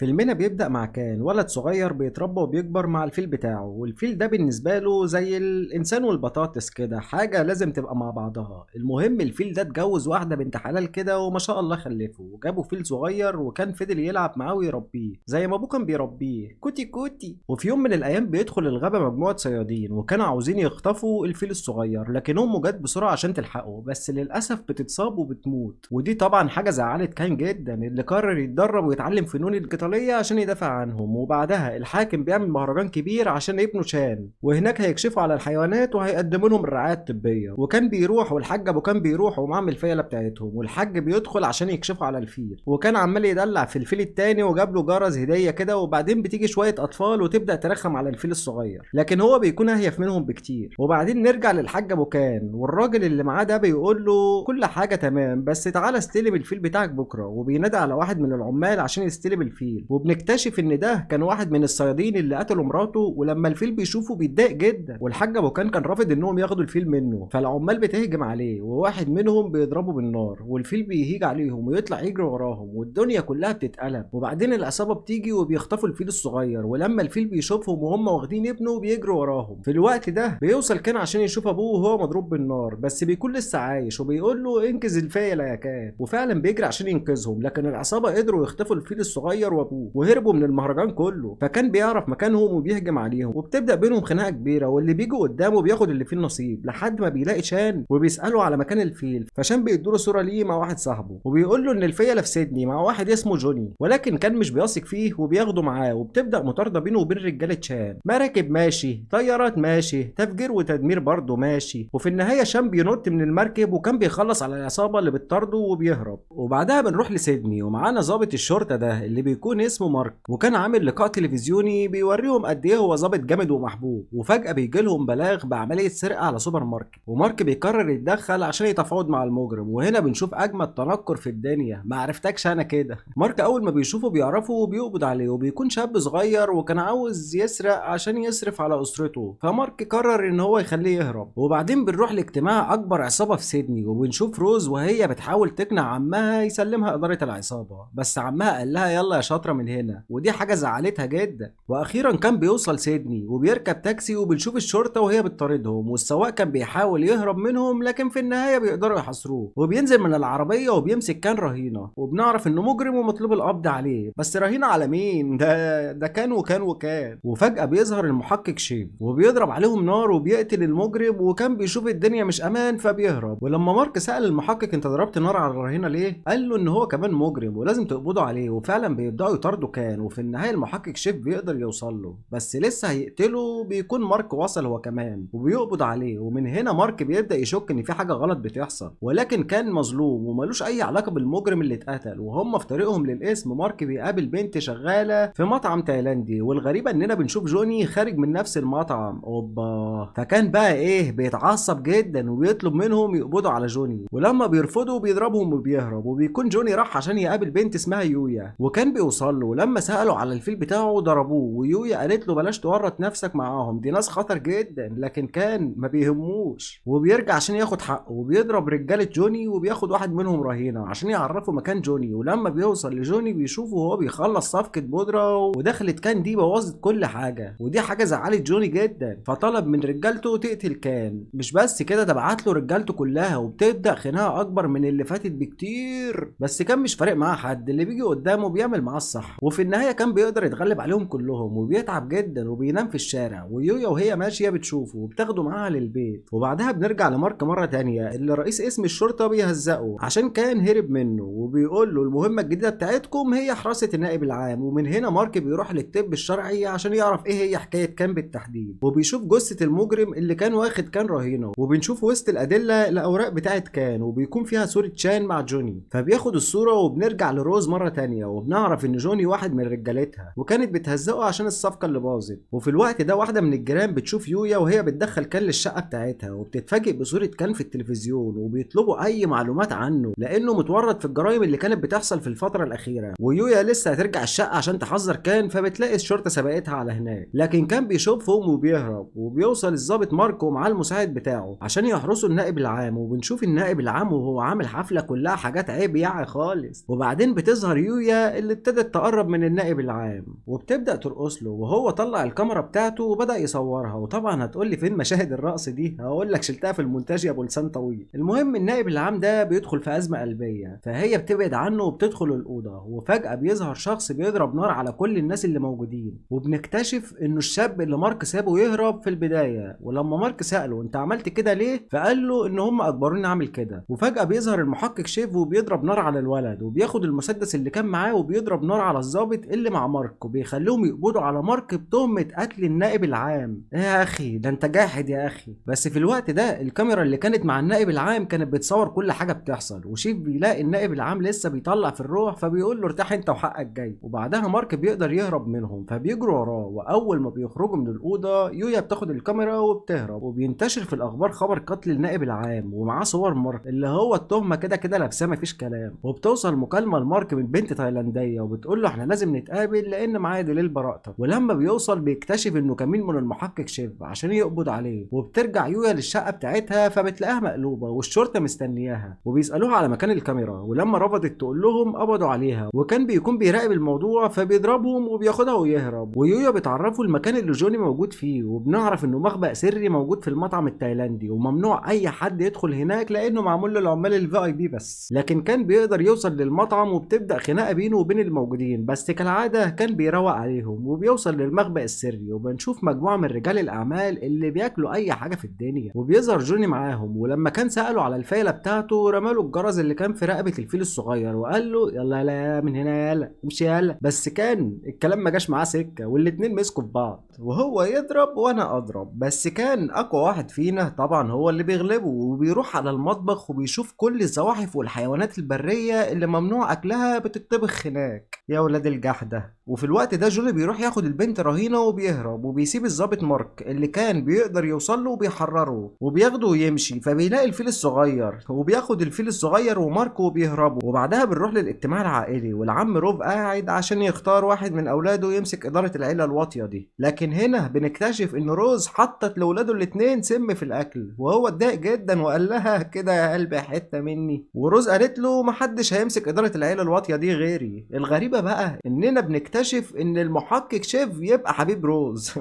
فيلمنا بيبدأ مع كان ولد صغير بيتربى وبيكبر مع الفيل بتاعه، والفيل ده بالنسبة له زي الإنسان والبطاطس كده، حاجة لازم تبقى مع بعضها. المهم الفيل ده اتجوز واحدة بنت حلال كده وما شاء الله خلفه، وجابوا فيل صغير وكان فضل يلعب معاه ويربيه زي ما أبوه كان بيربيه كوتي كوتي. وفي يوم من الأيام بيدخل الغابة مجموعة صيادين وكانوا عاوزين يخطفوا الفيل الصغير، لكن أمه جت بسرعة عشان تلحقه، بس للأسف بتتصاب وبتموت. ودي طبعا حاجة زعلت كان جدا، اللي قرر يتدرب ويتعلم فنون القتالية عشان يدافع عنهم. وبعدها الحاكم بيعمل مهرجان كبير عشان ابنه شان، وهناك هيكشفوا على الحيوانات وهيقدموا لهم الرعاية الطبية. وكان بيروح والحاج ابو كان بيروح ومعاهم الفيلة بتاعتهم، والحاج بيدخل عشان يكشفوا على الفيل، وكان عمال يدلع في الفيل التاني وجاب له جرس هدية كده. وبعدين بتيجي شوية اطفال وتبدأ ترخم على الفيل الصغير، لكن هو بيكون اهيف منهم بكتير. وبعدين نرجع للحاج ابو كان، والراجل اللي معاه ده بيقول له كل حاجة تمام بس تعالى استلم الفيل بتاعك بكرة، وبينادي على واحد من العمال عشان يستلم الفيل. وبنكتشف ان ده كان واحد من الصيادين اللي قتلوا مراته، ولما الفيل بيشوفه بيتضايق جدا، والحاج ابو كان رافض انهم ياخدوا الفيل منه. فالعمال بتهجم عليه وواحد منهم بيضربه بالنار، والفيل بيهيج عليهم ويطلع يجري وراهم والدنيا كلها بتتقلب. وبعدين العصابه بتيجي وبيخطفوا الفيل الصغير، ولما الفيل بيشوفهم وهم واخدين ابنه بيجروا وراهم. في الوقت ده بيوصل كان عشان يشوف ابوه وهو مضروب بالنار، بس بيكون لسه عايش وبيقول له انقذ الفيلة يا كان، وفعلا بيجري عشان ينقذهم. لكن العصابه قدروا يخطفوا الفيل الصغير وابوه وهربوا من المهرجان كله. فكان بيعرف مكانهم وبيهجم عليهم، وبتبدا بينهم خناقه كبيره، واللي بيجي قدامه بياخد اللي فيه النصيب، لحد ما بيلاقي شان وبيساله على مكان الفيل. فشان بيدوله صوره ليه مع واحد صاحبه، وبيقول له ان الفيله في سيدني مع واحد اسمه جوني، ولكن كان مش بيثق فيه وبياخده معاه. وبتبدا مطارده بينه وبين رجاله شان، مراكب ماشي، طيارات ماشي، تفجير وتدمير برضه ماشي. وفي النهايه شان بينط من المركب وكان بيخلص على العصابه اللي بتطارده وبيهرب. وبعدها بنروح لسيدني ومعانا ضابط الشرطه ده اللي بيكون اسمه مارك، وكان عامل لقاء تلفزيوني بيوريهم قد ايه هو ظابط جامد ومحبوب. وفجأة بيجي لهم بلاغ بعملية سرقة على سوبر ماركت، ومارك بيقرر يتدخل عشان يتفاوض مع المجرم. وهنا بنشوف اجمد تنكر في الدنيا، ما عرفتكش انا كده. مارك اول ما بيشوفه بيعرفه وبيقبض عليه، وبيكون شاب صغير وكان عاوز يسرق عشان يصرف على اسرته. فمارك قرر ان هو يخليه يهرب. وبعدين بنروح لاجتماع اكبر عصابة في سيدني، وبنشوف روز وهي بتحاول تقنع عمها يسلمها ادارة العصابة، بس عمها قال لها يلا يا شاطرة من هنا، ودي حاجة زعلتها جدا. واخيرا كان بيوصل سيدني وبيركب تاكسي، وبنشوف الشرطة وهي بتطاردهم، والسواق كان بيحاول يهرب منهم لكن في النهاية بيقدروا يحاصروه. وبينزل من العربية وبيمسك كان رهينة، وبنعرف انه مجرم ومطلوب القبض عليه. بس رهينة على مين؟ ده كان وكان. وفجأة بيظهر المحقق شيف وبيضرب عليهم نار وبيقتل المجرم، وكان بيشوف الدنيا مش امان فبيهرب. ولما مارك سأل المحقق انت ضربت نار على الرهينة ليه؟ قال له ان هو كمان مجرم ولازم تقبضوا عليه. وفعلا بيبدأوا يطاردوا كان، وفي النهاية المحقق شيف بيقدر يوصل له، بس لسه هيقتله بيكون مارك وصل هو كمان وبيقبض عليه. ومن هنا مارك بيبدأ يشك ان في حاجة غلط بتحصل، ولكن كان مظلوم وملوش اي علاقة بالمجرم اللي اتقتل. وهم في طريقهم للقسم مارك بيقابل بنت شغالة في مطعم تايلاندي، والغريبة اننا بنشوف جوني خارج من نفس المطعم. اوبا، فكان بقى ايه بيتعصب جدا وبيطلب منهم يقبضوا على جوني، ولما بيرفضوا بيضربهم وبيهرب. وبيكون جوني راح عشان يقابل بنت اسمها يويا، وكان بيوصل له، ولما سألوا على الفيل بتاعه ضربوه. ويويا قالت له بلاش تورط نفسك معاهم، دي ناس خطر جدا. لكن كان ما بيهموش وبيرجع عشان ياخد حقه، وبيضرب رجالة جوني وبياخد واحد منهم رهينة عشان يعرفوا مكان جوني. ولما بيوصل لجوني بيشوفه وهو بيخلص صفقة بودرة، ودخلت كان دي بوظت كل حاجة، ودي حاجة زعلت جوني جدا. فطلب من رجالته تقتل كان. مش بس كده، ده بعت له رجالته كلها، وبتبدأ خناقة أكبر من اللي فاتت بكتير. بس كان مش فارق معاه حد، اللي بيجي قدامه بيعمل معاه الصح. وفي النهاية كان بيقدر يتغلب عليهم كلهم، وبيتعب جدا وبينام في الشارع. ويويا وهي ماشية بتشوفه وبتاخده معاها للبيت. وبعدها بنرجع لمارك مرة تانية اللي رئيس اسم الشرطة بيهزقه عشان كان هرب منه، وبيقول له المهمة الجديدة بتاعتكم هي حراسة النائب العام. ومن هنا مارك بيروح للطب الشرعي عشان يعرف ايه هي حكاية كان بالتحديد، وبيشوف جثة المجرم اللي كان واخد كان رهينة. وبنشوف وسط الأدلة الأوراق بتاعت كان، وبيكون فيها صورة شان مع جوني. فبياخد الصورة وبنرجع لروز مرة تانية، وبنعرف ان جوني واحد من رجالتها وكانت بتهزقه عشان الصفقة اللي باظت. وفي الوقت ده واحدة من الجيران بتشوف يويا وهي بتدخل كان للشقة بتاعتها، وبتتفاجئ بصورة كان في التلفزيون، وبيطلبوا اي معلومات عنه لانه متورط في الجرائم اللي كانت بتحصل في الفترة الأخيرة. ويويا لسه هترجع الشقة عشان تحذر كان، فبتلاقي الشرطة سبقتها على هناك، لكن كان بيشوفهم وبيهرب. وبيوصل الضابط ماركو مع المساعد بتاعه عشان يحرسوا النائب العام، وبنشوف النائب العام وهو عامل حفلة كلها حاجات عيب يعني خالص. وبعدين بتظهر يويا اللي ابتدت وقدرت تقرب من النائب العام وبتبدأ ترقص له، وهو طلع الكاميرا بتاعته وبدأ يصورها. وطبعا هتقولي فين مشاهد الرقص دي؟ هقول لك شلتها في المونتاج يا ابو لسان طويل. المهم النائب العام ده بيدخل في أزمة قلبية، فهي بتبعد عنه وبتدخل الأوضة، وفجأة بيظهر شخص بيضرب نار على كل الناس اللي موجودين. وبنكتشف انه الشاب اللي مارك سابه يهرب في البداية، ولما مارك سأله انت عملت كده ليه، فقال له ان هم اجبروني اعمل كده. وفجأة بيظهر المحقق شيف وبيضرب نار على الولد، وبياخد المسدس اللي كان معاه وبيضرب نار على الضابط اللي مع مارك، وبيخليهم يقبضوا على مارك بتهمة قتل النائب العام. ايه يا اخي ده انت جاحد يا اخي. بس في الوقت ده الكاميرا اللي كانت مع النائب العام كانت بتصور كل حاجة بتحصل، وشيف بيلاقي النائب العام لسه بيطلع في الروح، فبيقول له ارتاح انت وحقك جاي. وبعدها مارك بيقدر يهرب منهم، فبيجروا وراه، واول ما بيخرجوا من الاوضه يويا بتاخد الكاميرا وبتهرب. وبينتشر في الاخبار خبر قتل النائب العام، ومعاه صور مارك اللي هو التهمه كده كده لابساه مفيش كلام. وبتوصل مكالمه لمارك من بنت تايلانديه وبتقول له احنا لازم نتقابل لان معايا دليل براءتك. ولما بيوصل بيكتشف انه كمين من المحقق شيف عشان يقبض عليه. وبترجع يويا للشقه بتاعتها فبتلاقيها مقلوبه والشرطه مستنياها، وبيسالوها على مكان الكاميرا، ولما رفضت تقول لهم قبضوا عليها. وكان بيكون بيراقب الموضوع فبيضربهم وبياخدها ويهرب. ويويا بتعرفه المكان اللي جوني موجود فيه، وبنعرف انه مخبأ سري موجود في المطعم التايلاندي، وممنوع اي حد يدخل هناك لانه معمول للعمال الفي اي بي بس. لكن كان بيقدر يوصل للمطعم، وبتبدأ خناقه بينه وبين الموجودين، بس كالعاده كان بيروق عليهم. وبيوصل للمخبأ السري وبنشوف مجموعه من رجال الاعمال اللي بياكلوا اي حاجه في الدنيا، وبيظهر جوني معاهم. ولما كان سأله على الفايله بتاعته رماله الجرس اللي كان في رقبه الفيل الصغير، وقال له يلا يلا من هنا يلا امشي يلا. بس كان الكلام ما جاش معاه سكه، والاتنين مسكوا في بعض، وهو يضرب وانا اضرب. بس كان اقوى واحد فينا طبعا هو اللي بيغلبه، وبيروح على المطبخ وبيشوف كل الزواحف والحيوانات البريه اللي ممنوع اكلها بتطبخ هناك. يا ولاد الجحده. وفي الوقت ده جولي بيروح ياخد البنت رهينه وبيهرب، وبيسيب الضابط مارك اللي كان بيقدر يوصل له وبيحرره، وبياخده ويمشي. فبيلاقي الفيل الصغير وبياخد الفيل الصغير ومارك وبيهربوا. وبعدها بنروح للاجتماع العائلي، والعم روف قاعد عشان يختار واحد من اولاده يمسك اداره العيله الواطيه دي. لكن هنا بنكتشف ان روز حطت لاولاده الاتنين سم في الاكل، وهو اتضايق جدا وقال لها كده يا قلبي حته مني. وروز قالت له محدش هيمسك اداره العيله الواطيه دي غيري. الغريبه بقى اننا بنكتشف ان المحقق شيف يبقى حبيب روز.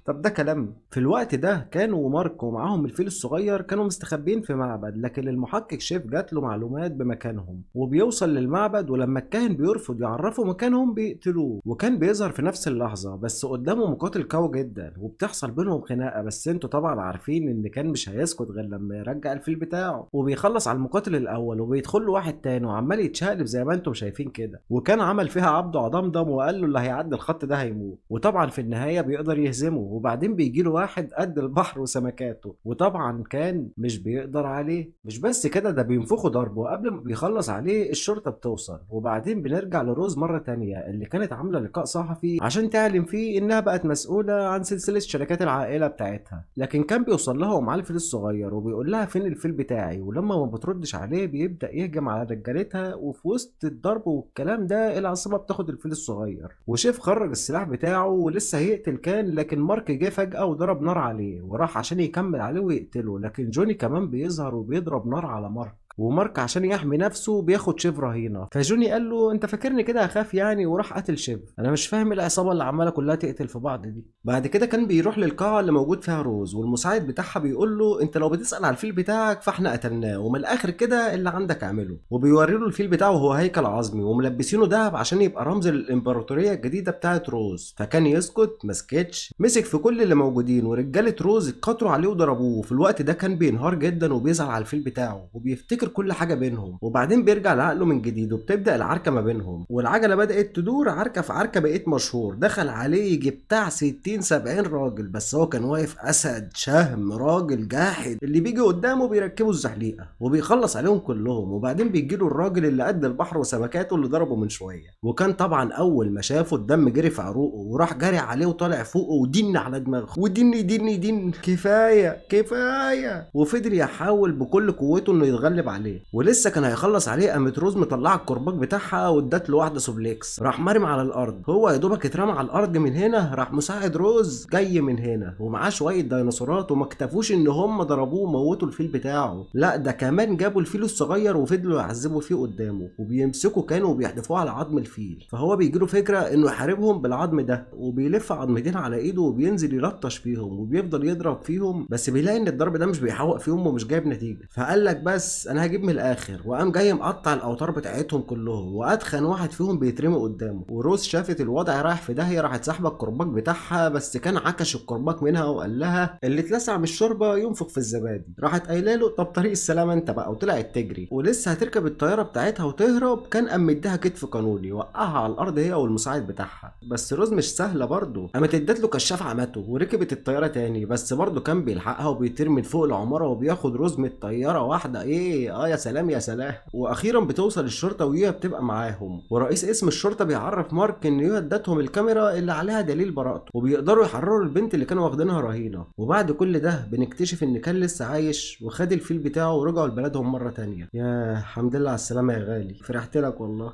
طب ده كلام. في الوقت ده كانوا مارك ومعاهم الفيل الصغير كانوا مستخبين في معبد، لكن المحقق شيف جات له معلومات بمكانهم، وبيوصل للمعبد، ولما الكاهن بيرفض يعرفه مكانهم بيقتلوه. وكان بيظهر في نفس اللحظة بس قدامه مقاتل قوي جدا، وبتحصل بينهم خناقة. بس انتوا طبعا عارفين ان كان مش هيسكت غير لما يرجع الفيل بتاعه، وبيخلص على المقاتل الاول وبيدخل له واحد تاني وعمال يتشقلب زي ما انتم شايفين كده. وكان عمل فيها عبده عضمضم وقال له اللي هيعدي الخط ده هيموت. وطبعا في النهاية بيقدر يهزمه، وبعدين بيجي له واحد قد البحر وسمكاته، وطبعا كان مش بيقدر عليه. مش بس كده ده بينفخه ضربه، وقبل ما بيخلص عليه الشرطة بتوصل. وبعدين بنرجع لروز مرة تانية اللي كانت عاملة لقاء صحفي عشان تعلن فيه انها بقت مسؤولة عن سلسلة شركات العائلة بتاعتها. لكن كان بيوصل لها ومعاه الفيل الصغير وبيقول لها فين الفيل بتاعي، ولما ما بتردش عليه بيبدأ يهجم على رجالتها. وفي وسط الضرب والكلام ده العاصمة بتاخد الفيل الصغير، وشيف خرج السلاح بتاعه ولسه هيقتل كان، لكن مارك جه فجأة وضرب نار عليه وراح عشان يكمل عليه ويقتله. لكن جوني كمان بيظهر وبيضرب نار على مارك، ومارك عشان يحمي نفسه بياخد شيف رهينه. فجوني قال له انت فاكرني كده هخاف يعني، وراح قتل شيف. انا مش فاهم العصابه اللي عماله كلها تقتل في بعض دي. بعد كده كان بيروح للقاعه اللي موجود فيها روز، والمساعد بتاعها بيقول له انت لو بتسال على الفيل بتاعك فاحنا قتلناه، ومن الاخر كده اللي عندك اعمله. وبيوري له الفيل بتاعه وهو هيكل عظمي وملبسينه دهب عشان يبقى رمز للامبراطوريه الجديده بتاعه روز. فكان يسكت مسكتش، مسك في كل اللي موجودين، ورجاله روز اتكتروا عليه وضربوه. في الوقت ده كان بينهار جدا وبيزعل على الفيل بتاعه وبيفتكر كل حاجه بينهم. وبعدين بيرجع لعقله من جديد، وبتبدا العركه ما بينهم، والعجله بدات تدور عركه في عركه. بقيت مشهور دخل عليه يجي بتاع 60 70 راجل، بس هو كان واقف اسد شهم راجل جاحد اللي بيجي قدامه بيركبوا الزحليقه وبيخلص عليهم كلهم. وبعدين بيجي له الراجل اللي قد البحر وسمكاته اللي ضربه من شويه، وكان طبعا اول ما شافه الدم جري في عروقه وراح جاري عليه وطالع فوقه ودين على دماغه ودين كفايه كفايه. وفضل يحاول بكل قوته انه يتغلب عليه، ولسه كان هيخلص عليه قامت روز مطلعه الكرباج بتاعها وادت له واحده سوبليكس، راح مرمي على الارض. هو يا دوبك اترمى على الارض من هنا، راح مساعد روز جاي من هنا ومعاه شويه ديناصورات، وما اكتفوش ان هم ضربوه وموتوا الفيل بتاعه، لا ده كمان جابوا الفيل الصغير وفضلوا يعذبوا فيه قدامه وبيمسكوا كانوا بيحدفوه على عظم الفيل. فهو بيجيله فكره انه يحاربهم بالعظم ده، وبيلف عظمتين على ايده وبينزل يلطش فيهم وبيفضل يضرب فيهم، بس بيلاقي ان الضرب ده مش بيحوق فيهم ومش جايب نتيجه. فقال لك بس انا هجيب من الاخر، وقام جاي مقطع الاوتار بتاعتهم كلهم، واتخن واحد فيهم بيترمي قدامه. وروز شافت الوضع رايح في داهيه، راحت ساحبه الكرباج بتاعها، بس كان عكش الكرباج منها وقال لها اللي اتلسع من الشوربه ينفخ في الزبادي. راحت قايله له طب طريق السلامه انت بقى، وطلعت تجري ولسه هتركب الطياره بتاعتها وتهرب، كان قام مديها كتف قانوني وقعها على الارض هي والمساعد بتاعها. بس روز مش سهله برضه، قامت ادت له كشاف عمته وركبت الطياره تاني، بس برضه كان بيلحقها وبيطير من فوق العماره وبياخد روز من الطياره واحده. ايه يا سلام يا سلام. واخيرا بتوصل الشرطه وهي بتبقى معاهم، ورئيس اسم الشرطه بيعرف مارك ان هي ادتهم الكاميرا اللي عليها دليل براءته، وبيقدروا يحرروا البنت اللي كانوا واخدينها رهينه. وبعد كل ده بنكتشف ان كان لسه عايش وخد الفيل بتاعه ورجعوا لبلدهم مره تانيه. يا الحمد لله على السلامه يا غالي، فرحت لك والله.